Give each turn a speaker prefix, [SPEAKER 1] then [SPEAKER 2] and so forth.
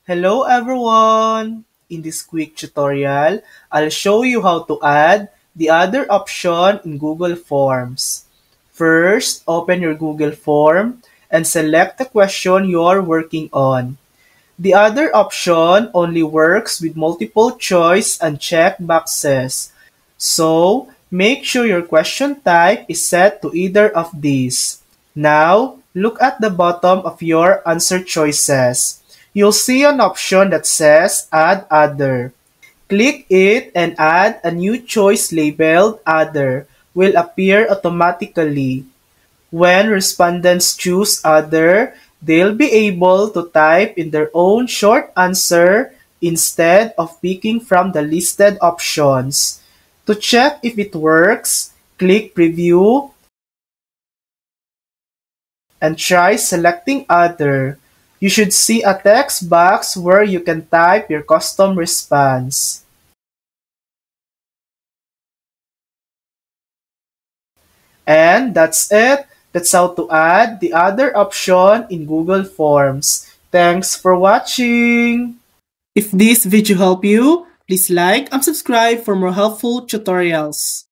[SPEAKER 1] Hello everyone! In this quick tutorial, I'll show you how to add the other option in Google Forms. First, open your Google form and select the question you're working on. The other option only works with multiple choice and check boxes. So, make sure your question type is set to either of these. Now, look at the bottom of your answer choices. You'll see an option that says Add Other. Click it and add a new choice labeled Other will appear automatically. When respondents choose Other, they'll be able to type in their own short answer instead of picking from the listed options. To check if it works, click Preview and try selecting Other. You should see a text box where you can type your custom response. And that's it. That's how to add the other option in Google Forms. Thanks for watching! If this video helped you, please like and subscribe for more helpful tutorials.